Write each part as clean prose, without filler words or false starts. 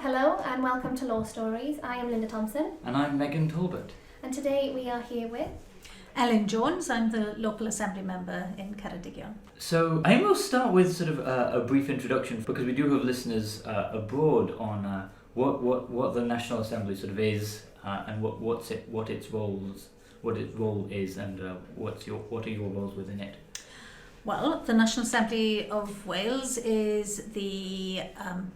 Hello and welcome to Law Stories. I am Linda Thompson. And I'm Megan Talbot. And today we are here with Elin Jones. I'm the local assembly member in Ceredigion. So I think we'll start with sort of a brief introduction because we do have listeners abroad on what the National Assembly sort of is and what its role is and what are your roles within it. Well, the National Assembly of Wales is the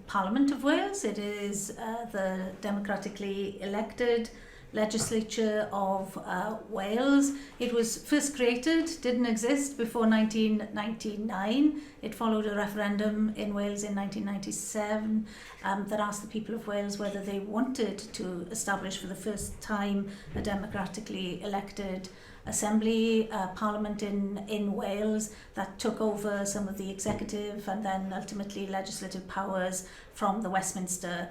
Parliament of Wales. It is the democratically elected legislature of Wales. It was first created, didn't exist before 1999. It followed a referendum in Wales in 1997 that asked the people of Wales whether they wanted to establish for the first time a democratically elected Assembly, Parliament in Wales that took over some of the executive and then ultimately legislative powers from the Westminster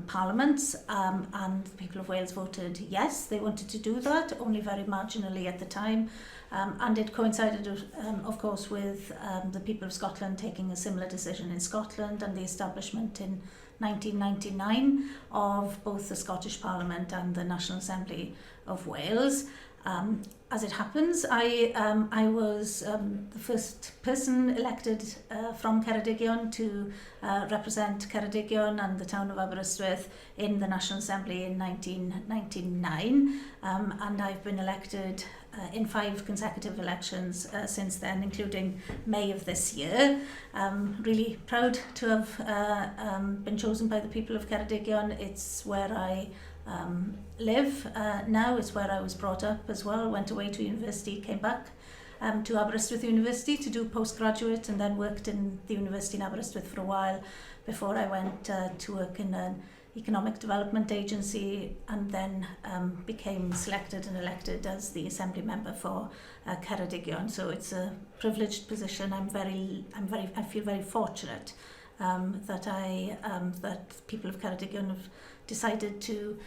parliaments, and the people of Wales voted yes, they wanted to do that, only very marginally at the time, and it coincided of course with the people of Scotland taking a similar decision in Scotland and the establishment in 1999 of both the Scottish Parliament and the National Assembly of Wales. As it happens, I was the first person elected from Ceredigion to represent Ceredigion and the town of Aberystwyth in the National Assembly in 1999, and I've been elected in 5 consecutive elections since then, including May of this year. Really proud to have been chosen by the people of Ceredigion. It's where I live now. It's where I was brought up as well. Went away to university, came back to Aberystwyth University to do postgraduate, and then worked in the university in Aberystwyth for a while before I went to work in an economic development agency, and then became selected and elected as the assembly member for Ceredigion. So it's a privileged position. I feel very fortunate that people of Ceredigion have decided to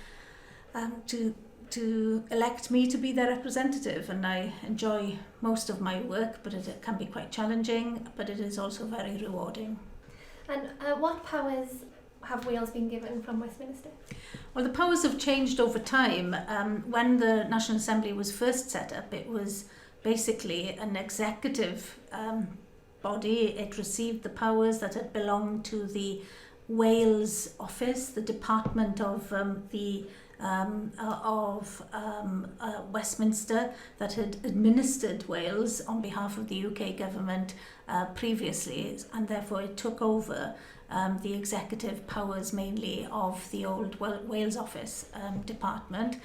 elect me to be their representative, and I enjoy most of my work, but it can be quite challenging, but it is also very rewarding. And what powers have Wales been given from Westminster? Well, the powers have changed over time. When the National Assembly was first set up, it was basically an executive body. It received the powers that had belonged to the Wales Office, the Department of Westminster, that had administered Wales on behalf of the UK government previously, and therefore it took over the executive powers mainly of the old Wales Office department.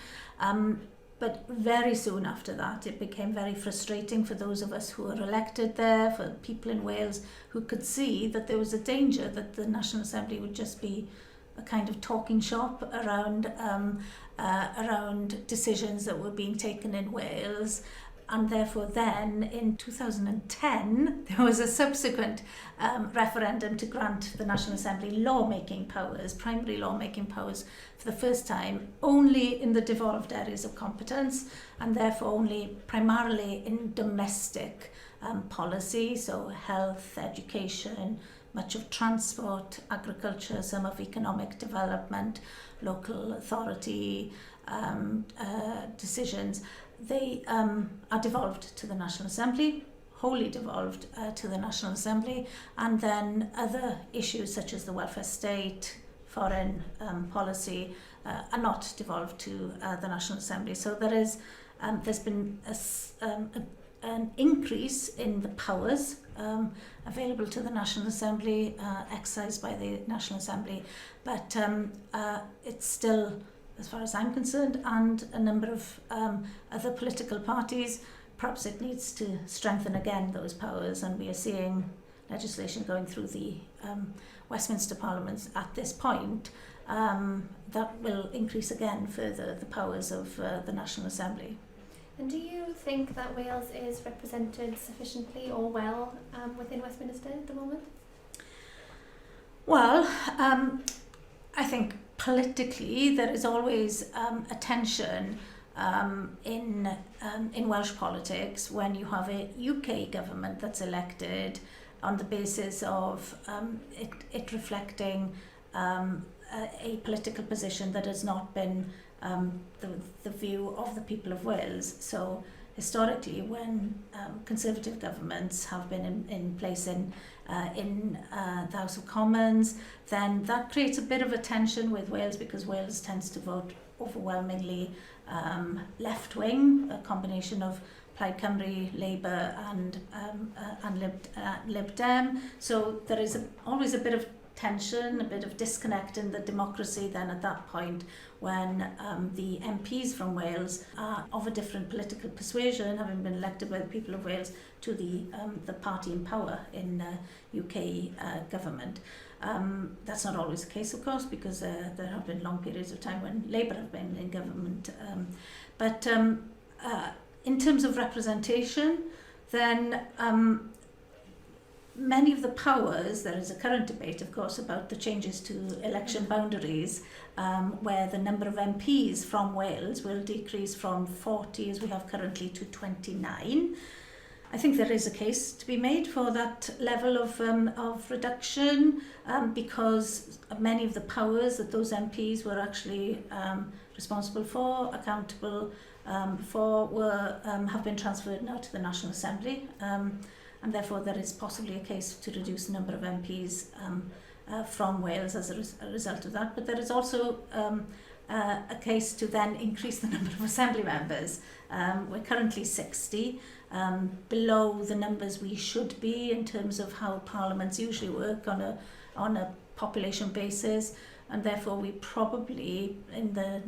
But very soon after that, it became very frustrating for those of us who were elected there, for people in Wales who could see that there was a danger that the National Assembly would just be a kind of talking shop around decisions that were being taken in Wales. And therefore then, in 2010, there was a subsequent referendum to grant the National Assembly lawmaking powers, primary lawmaking powers, for the first time, only in the devolved areas of competence, and therefore only primarily in domestic policy, so health, education, much of transport, agriculture, some of economic development, local authority decisions. They are devolved to the National Assembly, wholly devolved to the National Assembly, and then other issues such as the welfare state, foreign policy are not devolved to the National Assembly. So there's been an increase in the powers available to the National Assembly, exercised by the National Assembly, but it's still, as far as I'm concerned, and a number of other political parties, perhaps it needs to strengthen again those powers, and we are seeing legislation going through the Westminster Parliament at this point that will increase again further the powers of the National Assembly. And do you think that Wales is represented sufficiently or well within Westminster at the moment? Well, I think politically there is always a tension in Welsh politics when you have a UK government that's elected on the basis of it reflecting a political position that has not been the view of the people of Wales. So historically, when Conservative governments have been in place in the House of Commons, then that creates a bit of a tension with Wales, because Wales tends to vote overwhelmingly left-wing, a combination of Plaid Cymru, Labour and Lib Dem. So there is always a bit of tension, a bit of disconnect in the democracy then at that point, when the MPs from Wales are of a different political persuasion, having been elected by the people of Wales, to the party in power in UK government. That's not always the case, of course, because there have been long periods of time when Labour have been in government. But in terms of representation, then many of the powers, there is a current debate, of course, about the changes to election boundaries, where the number of MPs from Wales will decrease from 40, as we have currently, to 29. I think there is a case to be made for that level of reduction, because many of the powers that those MPs were actually responsible for, accountable for, have been transferred now to the National Assembly. And therefore there is possibly a case to reduce the number of MPs from Wales as a result of that. But there is also a case to then increase the number of Assembly members. We're currently 60, below the numbers we should be in terms of how parliaments usually work on a population basis, and therefore we probably in the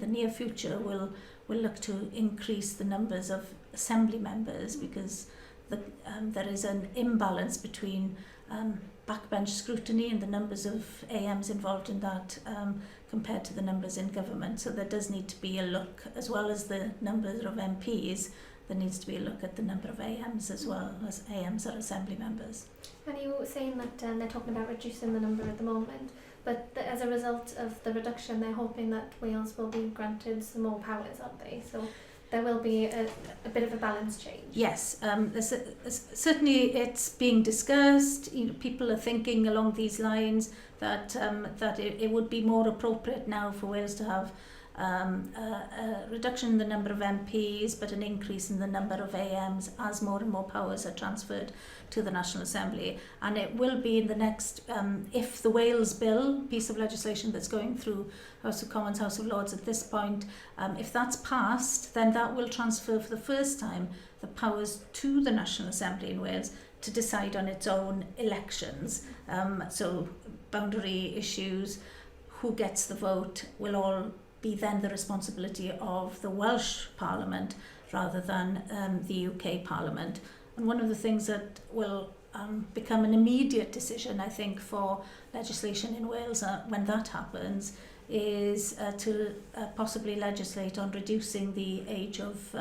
near future will look to increase the numbers of Assembly members, because there is an imbalance between backbench scrutiny and the numbers of AMs involved in that compared to the numbers in government. So there does need to be a look, as well as the numbers of MPs, there needs to be a look at the number of AMs as well, as AMs are Assembly members. And you were saying that they're talking about reducing the number at the moment, but as a result of the reduction, they're hoping that Wales will be granted some more powers, aren't they? So there will be a bit of a balance change. Yes, certainly it's being discussed. People are thinking along these lines that it would be more appropriate now for Wales to have a reduction in the number of MPs, but an increase in the number of AMs as more and more powers are transferred to the National Assembly. And it will be in the next, if the Wales Bill, piece of legislation that's going through House of Commons, House of Lords at this point, if that's passed, then that will transfer for the first time the powers to the National Assembly in Wales to decide on its own elections. So boundary issues, who gets the vote, will all be then the responsibility of the Welsh Parliament rather than the UK Parliament. And one of the things that will become an immediate decision, I think, for legislation in Wales when that happens is to possibly legislate on reducing the age of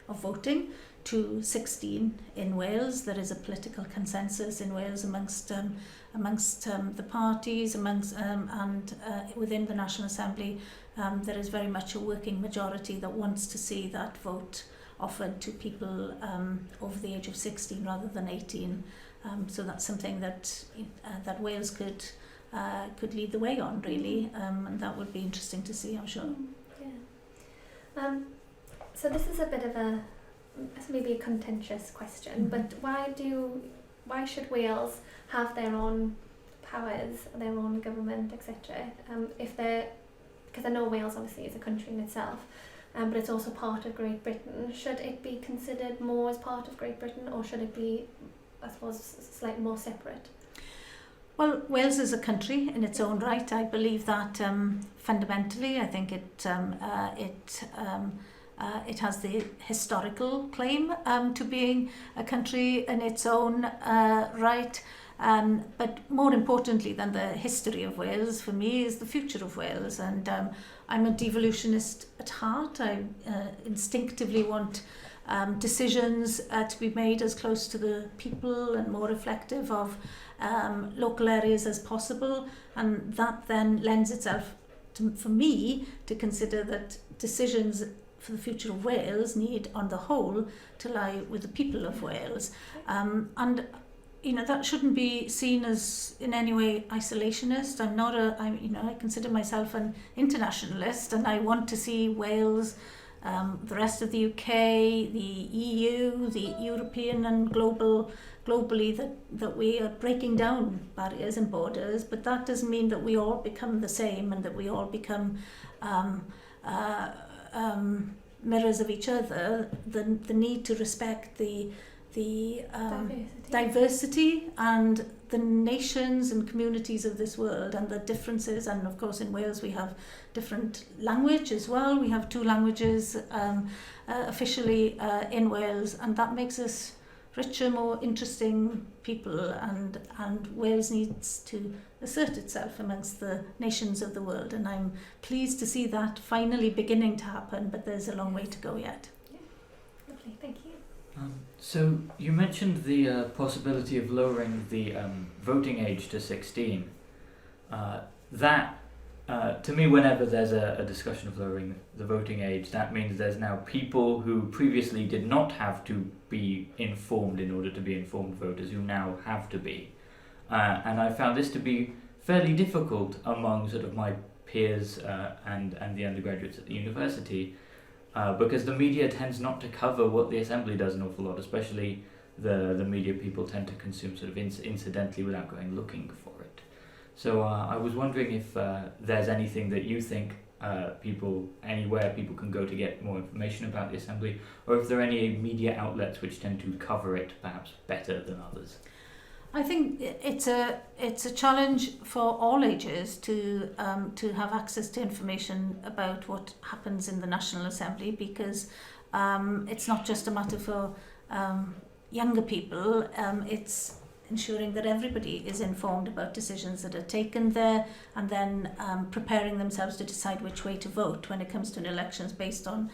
voting to 16 in Wales. There is a political consensus in Wales amongst the parties, and within the National Assembly. There is very much a working majority that wants to see that vote offered to people over the age of 16 rather than 18. So that's something that Wales could lead the way on, really, and that would be interesting to see, I'm sure. Yeah. So this is a bit of maybe a contentious question, but why should Wales have their own powers, their own government, etc. Because I know Wales obviously is a country in itself, but it's also part of Great Britain. Should it be considered more as part of Great Britain, or should it be, I suppose, slightly more separate? Well, Wales is a country in its own right. I believe that fundamentally. I think it has the historical claim to being a country in its own right. But more importantly than the history of Wales, for me, is the future of Wales. And I'm a devolutionist at heart. I instinctively want decisions to be made as close to the people and more reflective of local areas as possible. And that then lends itself, for me, to consider that decisions for the future of Wales need, on the whole, to lie with the people of Wales. And that shouldn't be seen as in any way isolationist. I consider myself an internationalist, and I want to see Wales, the rest of the UK, the EU, the European and globally that we are breaking down barriers and borders, but that doesn't mean that we all become the same and that we all become mirrors of each other. The need to respect the diversity and the nations and communities of this world and the differences. And of course in Wales we have different language as well. We have 2 languages officially in Wales, and that makes us richer, more interesting people, and Wales needs to assert itself amongst the nations of the world, and I'm pleased to see that finally beginning to happen, but there's a long way to go yet. Yeah. Lovely, thank you. So you mentioned the possibility of lowering the voting age to 16. To me, whenever there's a discussion of lowering the voting age, that means there's now people who previously did not have to be informed in order to be informed voters who now have to be. And I found this to be fairly difficult among sort of my peers and the undergraduates at the university, because the media tends not to cover what the Assembly does an awful lot, especially the media people tend to consume sort of incidentally without going looking for it. So I was wondering if there's anything that you think anywhere people can go to get more information about the Assembly, or if there are any media outlets which tend to cover it perhaps better than others. I think it's a challenge for all ages to have access to information about what happens in the National Assembly, because it's not just a matter for younger people. It's ensuring that everybody is informed about decisions that are taken there, and then preparing themselves to decide which way to vote when it comes to elections based on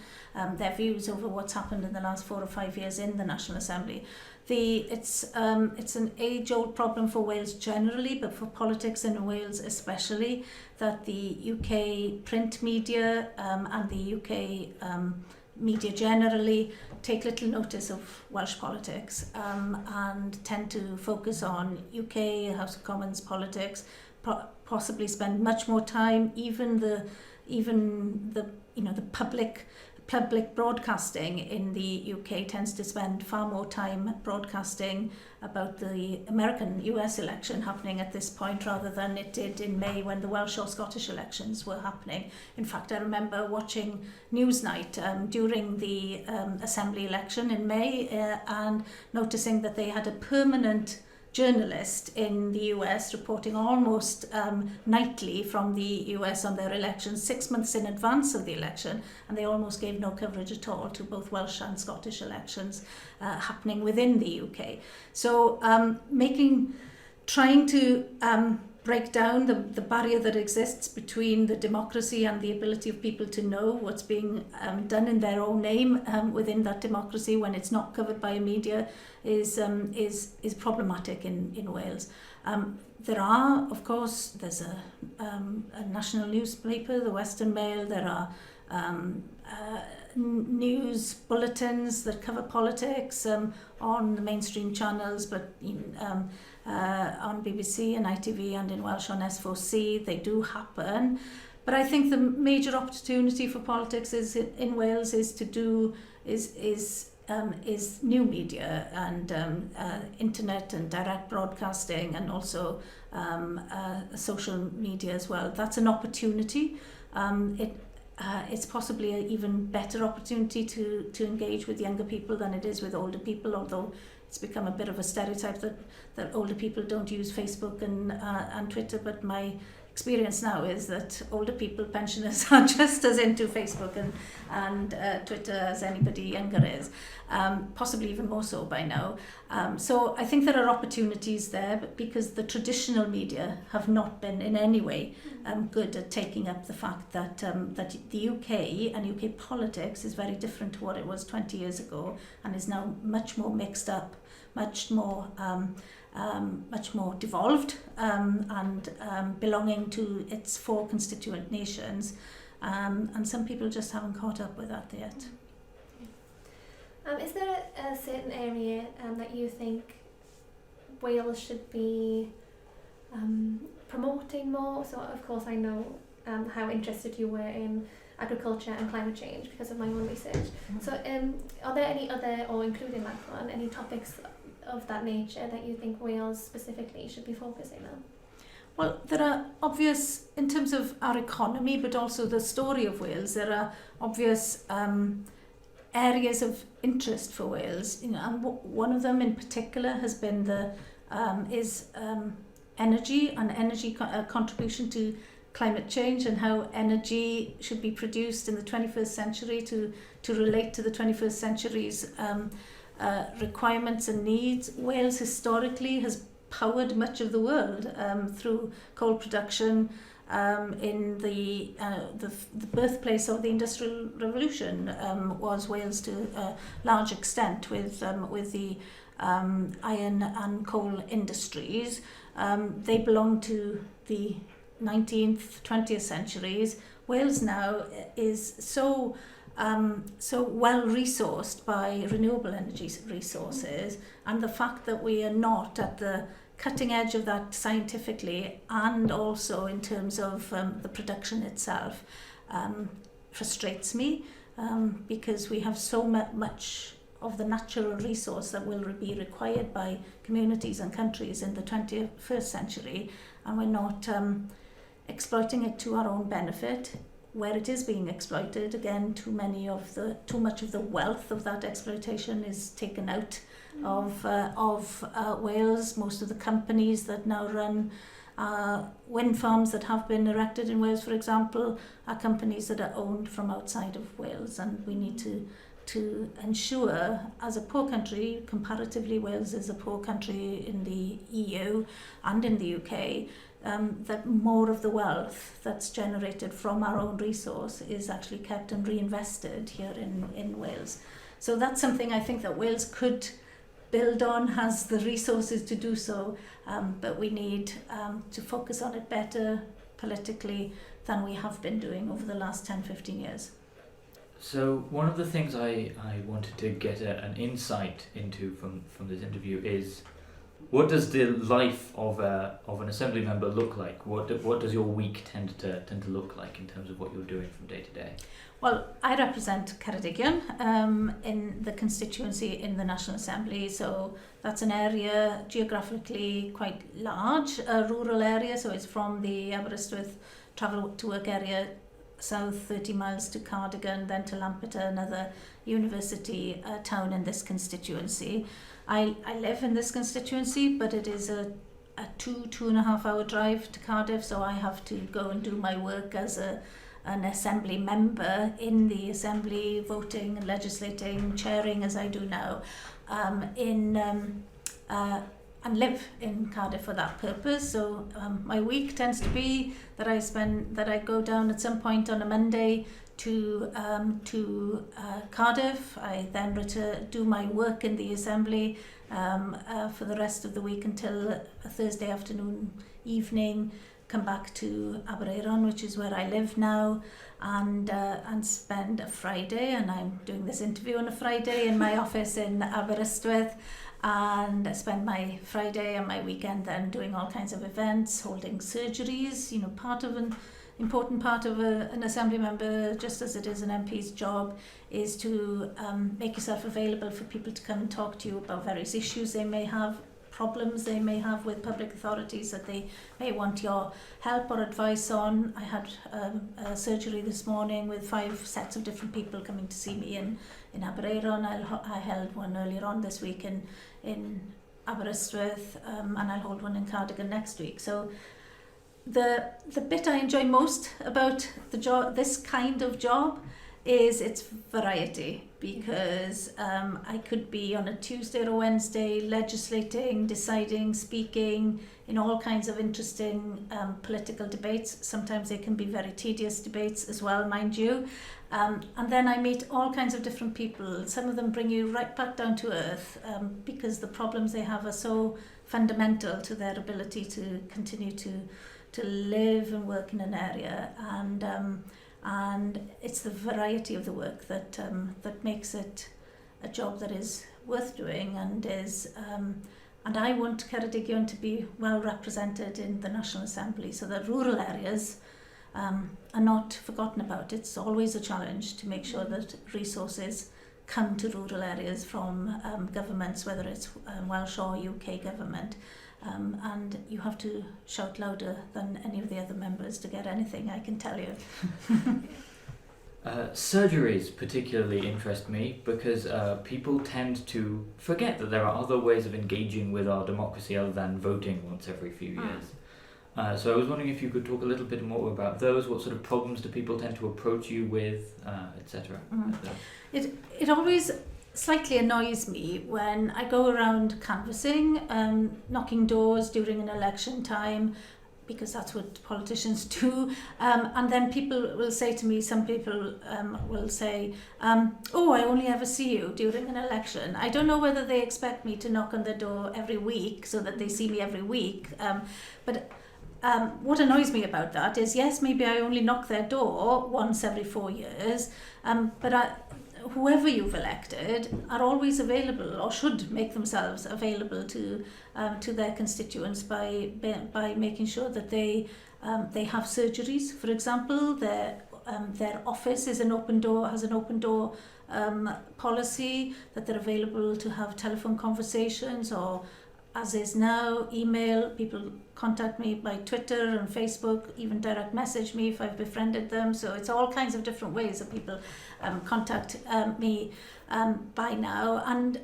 their views over what's happened in the last 4 or 5 years in the National Assembly. It's an age-old problem for Wales generally, but for politics in Wales especially, that the UK print media and the UK media generally take little notice of Welsh politics and tend to focus on UK House of Commons politics, possibly spend much more time, even the public broadcasting in the UK tends to spend far more time broadcasting about the US election happening at this point rather than it did in May when the Welsh or Scottish elections were happening. In fact, I remember watching Newsnight during the Assembly election in May and noticing that they had a permanent journalist in the US reporting almost nightly from the US on their elections 6 months in advance of the election, and they almost gave no coverage at all to both Welsh and Scottish elections happening within the UK. So trying to break down the barrier that exists between the democracy and the ability of people to know what's being done in their own name within that democracy when it's not covered by a media is problematic in Wales. There are, of course, there's a national newspaper, the Western Mail. There are news bulletins that cover politics on the mainstream channels, but on BBC and ITV and in Welsh on S4C, they do happen. But I think the major opportunity for politics in Wales is new media and internet and direct broadcasting, and also social media as well. That's an opportunity. It's possibly an even better opportunity to engage with younger people than it is with older people, although it's become a bit of a stereotype that older people don't use Facebook and Twitter, but my experience now is that older people, pensioners, are just as into Facebook and Twitter as anybody younger is, possibly even more so by now. So I think there are opportunities there, but because the traditional media have not been in any way good at taking up the fact that the UK and UK politics is very different to what it was 20 years ago, and is now much more mixed up, much more devolved, and belonging to its 4 constituent nations, and some people just haven't caught up with that yet. Is there a certain area that you think Wales should be promoting more? So of course I know how interested you were in agriculture and climate change because of my own research. Mm-hmm. So are there any other, or including that one, any topics of that nature that you think Wales specifically should be focusing on? Well, there are obvious, in terms of our economy, but also the story of Wales, there are obvious areas of interest for Wales. You know, and one of them in particular has been energy and energy contribution to climate change, and how energy should be produced in the 21st century to relate to the 21st century's requirements and needs. Wales historically has powered much of the world through coal production. In the birthplace of the Industrial Revolution was Wales to a large extent with the iron and coal industries. They belong to the 19th, 20th centuries. Wales now is so well resourced by renewable energy resources, and the fact that we are not at the cutting edge of that scientifically and also in terms of the production itself frustrates me, because we have so much of the natural resource that will be required by communities and countries in the 21st century, and we're not exploiting it to our own benefit. Where it is being exploited, again, too much of the wealth of that exploitation is taken out of Wales. Most of the companies that now run wind farms that have been erected in Wales, for example, are companies that are owned from outside of Wales, and we need to ensure, as a poor country, comparatively Wales is a poor country in the EU and in the UK, that more of the wealth that's generated from our own resource is actually kept and reinvested here in Wales. So that's something I think that Wales could build on, has the resources to do so, but we need to focus on it better politically than we have been doing over the last 10-15 years. So one of the things I wanted to get an insight into from this interview is, what does the life of an assembly member look like? What does your week tend to look like in terms of what you're doing from day to day? Well, I represent Ceredigion in the constituency in the National Assembly, so that's an area geographically quite large, a rural area, so it's from the Aberystwyth travel to work area south 30 miles to Cardigan, then to Lampeter, another university town in this constituency. I live in this constituency, but it is a 2.5 hour drive to Cardiff, so I have to go and do my work as an assembly member in the assembly, voting and legislating, chairing as I do now, and live in Cardiff for that purpose. So my week tends to be that I go down at some point on a Monday to Cardiff. I then do my work in the assembly for the rest of the week until a Thursday afternoon, evening. Come back to Aberaeron, which is where I live now, and spend a Friday, and I'm doing this interview on a Friday in my office in Aberystwyth, and I spend my Friday and my weekend then doing all kinds of events, holding surgeries. You know, important part of an assembly member, just as it is an MP's job, is to make yourself available for people to come and talk to you about various issues they may have, problems they may have with public authorities that they may want your help or advice on. I had a surgery this morning with 5 sets of different people coming to see me in Aberaeron. I held one earlier on this week in Aberystwyth, and I'll hold one in Cardigan next week. So the bit I enjoy most about the job, this kind of job, is its variety, because I could be on a Tuesday or a Wednesday legislating, deciding, speaking in all kinds of interesting political debates. Sometimes they can be very tedious debates as well, mind you. And then I meet all kinds of different people. Some of them bring you right back down to earth, because the problems they have are so fundamental to their ability to continue to live and work in an area. And it's the variety of the work that makes it a job that is worth doing and is and I want Ceredigion to be well represented in the National Assembly so that rural areas are not forgotten about. It's always a challenge to make sure that resources come to rural areas from governments, whether it's Welsh or UK government. And you have to shout louder than any of the other members to get anything, I can tell you. Surgeries particularly interest me because people tend to forget that there are other ways of engaging with our democracy other than voting once every few years. So I was wondering if you could talk a little bit more about those. What sort of problems do people tend to approach you with, etc.? It always slightly annoys me when I go around canvassing, knocking doors during an election time, because that's what politicians do, and then people will say to me, some people will say, oh, I only ever see you during an election. I don't know whether they expect me to knock on their door every week so that they see me every week, but what annoys me about that is, yes, maybe I only knock their door once every 4 years, but whoever you've elected are always available, or should make themselves available to their constituents by making sure that they have surgeries, for example. Their office is has an open door policy, that they're available to have telephone conversations, or as is now, email. People contact me by Twitter and Facebook, even direct message me if I've befriended them. So it's all kinds of different ways that people contact me by now. And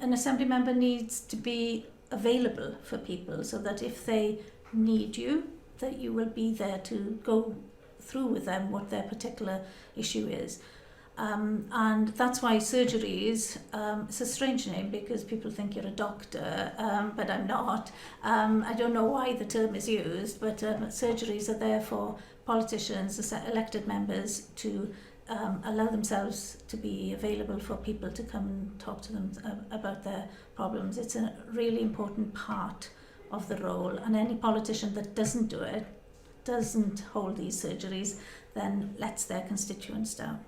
an assembly member needs to be available for people so that if they need you, that you will be there to go through with them what their particular issue is. And that's why surgeries, it's a strange name because people think you're a doctor, but I'm not. I don't know why the term is used, but surgeries are there for politicians, elected members, to allow themselves to be available for people to come and talk to them about their problems. It's a really important part of the role, and any politician that doesn't do it, doesn't hold these surgeries, then lets their constituents down.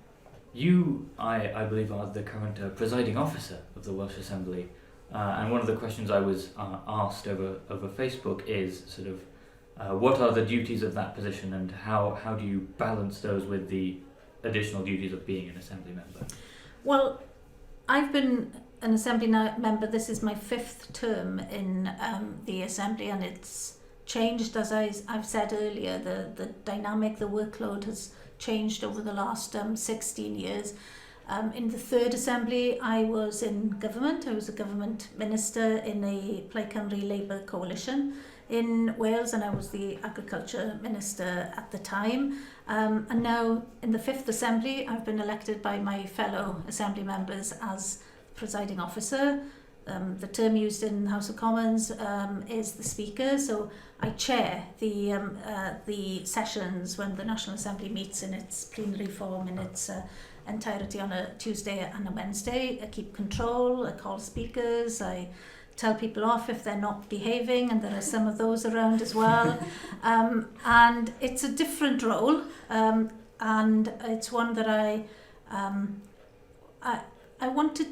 You, I believe, are the current presiding officer of the Welsh Assembly, and one of the questions I was asked over Facebook is sort of what are the duties of that position, and how do you balance those with the additional duties of being an Assembly member? Well, I've been an Assembly member, this is my 5th term in the Assembly, and it's changed, as I've said earlier. The dynamic, the workload has changed over the last 16 years. In the 3rd Assembly, I was in government. I was a government minister in a Plaid Cymru Labour coalition in Wales, and I was the agriculture minister at the time. And now in the 5th Assembly, I've been elected by my fellow Assembly members as presiding officer. The term used in the House of Commons is the Speaker, so I chair the sessions when the National Assembly meets in its plenary form in its entirety on a Tuesday and a Wednesday. I keep control, I call speakers, I tell people off if they're not behaving, and there are some of those around as well. And it's a different role, and it's one that I wanted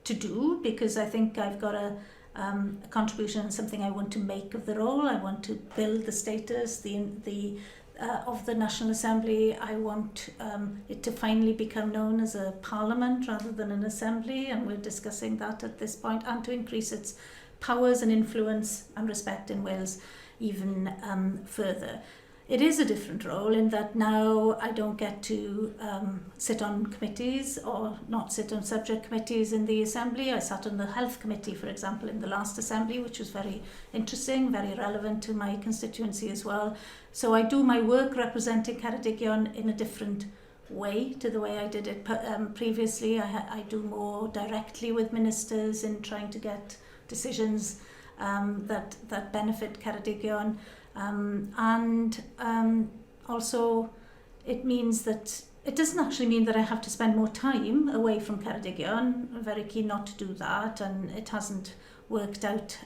to do because I think I've got a contribution and something I want to make of the role. I want to build the status of the National Assembly. I want it to finally become known as a parliament rather than an assembly, and we're discussing that at this point, and to increase its powers and influence and respect in Wales even further. It is a different role in that now I don't get to sit on committees or not sit on subject committees in the Assembly. I sat on the Health Committee, for example, in the last Assembly, which was very interesting, very relevant to my constituency as well. So I do my work representing Ceredigion in a different way to the way I did it previously. I do more directly with ministers in trying to get decisions that benefit Ceredigion. And also it means that it doesn't actually mean that I have to spend more time away from Ceredigion. I'm very keen not to do that, and it hasn't worked out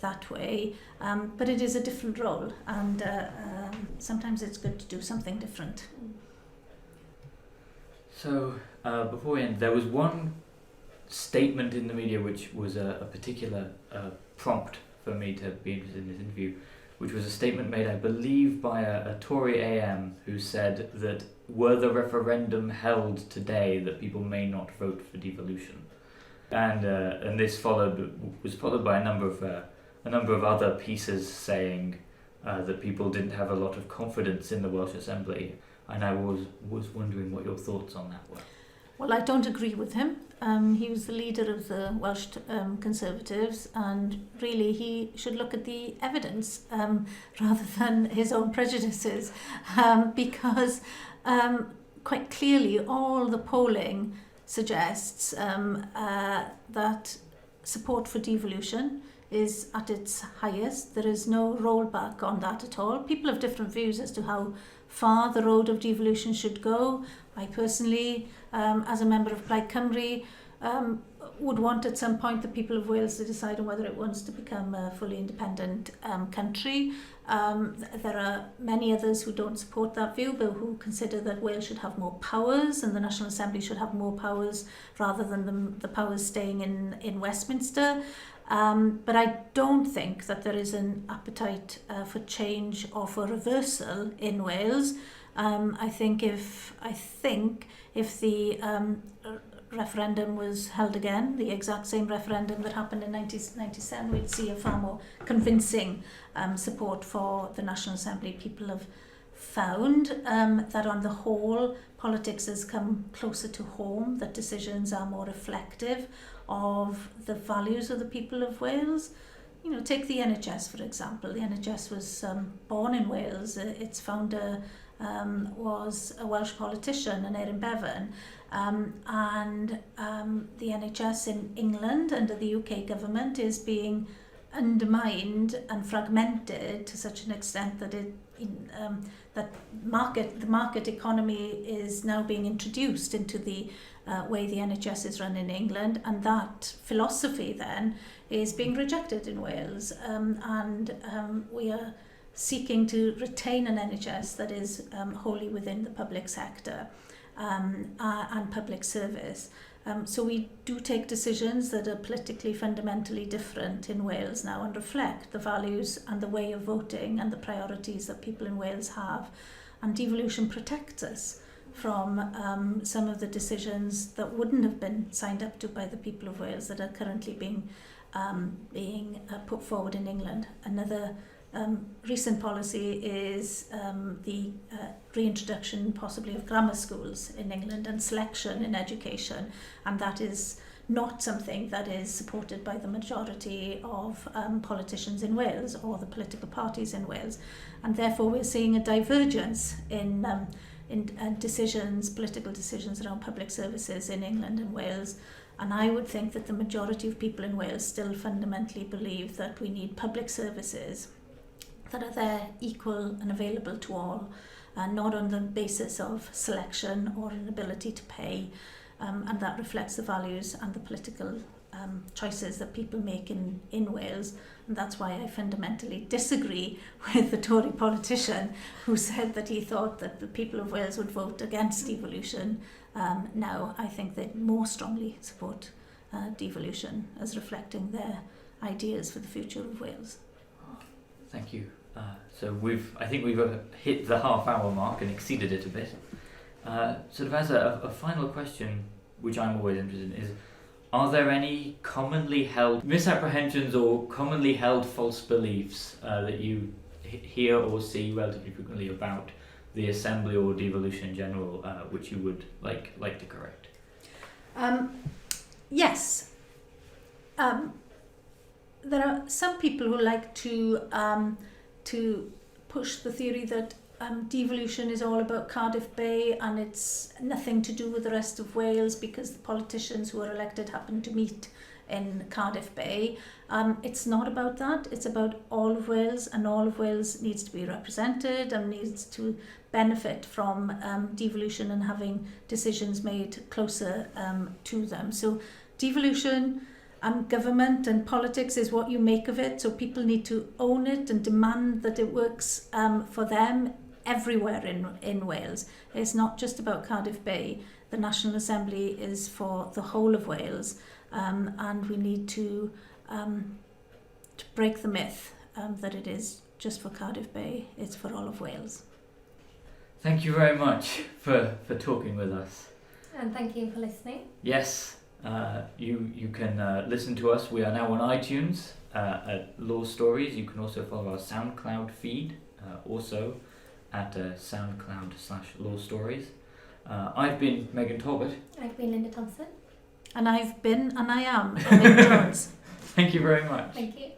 that way, but it is a different role, and sometimes it's good to do something different. So before we end, there was one statement in the media which was a particular prompt for me to be interested in this interview, which was a statement made, I believe, by a Tory AM who said that were the referendum held today, that people may not vote for devolution, and this was followed by a number of other pieces saying that people didn't have a lot of confidence in the Welsh Assembly, and I was wondering what your thoughts on that were. Well, I don't agree with him. He was the leader of the Welsh Conservatives, and really he should look at the evidence rather than his own prejudices, because quite clearly all the polling suggests that support for devolution is at its highest. There is no rollback on that at all. People have different views as to how far the road of devolution should go. I personally, as a member of Plaid Cymru, would want at some point the people of Wales to decide on whether it wants to become a fully independent country. There are many others who don't support that view, but who consider that Wales should have more powers and the National Assembly should have more powers rather than the powers staying in Westminster. But I don't think that there is an appetite for change or for reversal in Wales. I think if the referendum was held again, the exact same referendum that happened in 1997, we'd see a far more convincing support for the National Assembly. People have found that on the whole, politics has come closer to home, that decisions are more reflective of the values of the people of Wales. You know, take the NHS, for example. The NHS was born in Wales. Its founder was a Welsh politician, an Erin Bevan, and the NHS in England under the UK government is being undermined and fragmented to such an extent that the market economy is now being introduced into the way the NHS is run in England, and that philosophy then is being rejected in Wales, and we are seeking to retain an NHS that is wholly within the public sector and public service. So we do take decisions that are politically fundamentally different in Wales now and reflect the values and the way of voting and the priorities that people in Wales have. And devolution protects us from some of the decisions that wouldn't have been signed up to by the people of Wales that are currently being put forward in England. Another recent policy is the reintroduction possibly of grammar schools in England and selection in education, and that is not something that is supported by the majority of politicians in Wales or the political parties in Wales, and therefore we're seeing a divergence in decisions, political decisions around public services in England and Wales. And I would think that the majority of people in Wales still fundamentally believe that we need public services that are there, equal and available to all, and not on the basis of selection or an ability to pay, and that reflects the values and the political choices that people make in Wales. And that's why I fundamentally disagree with the Tory politician who said that he thought that the people of Wales would vote against devolution. Now I think they more strongly support devolution as reflecting their ideas for the future of Wales. Thank you. So I think we've hit the half-hour mark and exceeded it a bit. Sort of as a final question, which I'm always interested in, is: are there any commonly held misapprehensions or commonly held false beliefs that you hear or see relatively frequently about the Assembly or devolution in general, which you would like to correct? Yes. There are some people who like to push the theory that devolution is all about Cardiff Bay and it's nothing to do with the rest of Wales because the politicians who are elected happen to meet in Cardiff Bay. It's not about that. It's about all of Wales, and all of Wales needs to be represented and needs to benefit from devolution and having decisions made closer to them. So devolution and government and politics is what you make of it, so people need to own it and demand that it works for them everywhere in Wales. It's not just about Cardiff Bay. The National Assembly is for the whole of Wales, and we need to break the myth that it is just for Cardiff Bay, it's for all of Wales. Thank you very much for talking with us. And thank you for listening. Yes, you can listen to us. We are now on iTunes at Law Stories. You can also follow our SoundCloud feed, also at SoundCloud/Law Stories. I've been Megan Talbot. I've been Linda Thompson. And I've been, and I am, Elin Jones. Thank you very much. Thank you.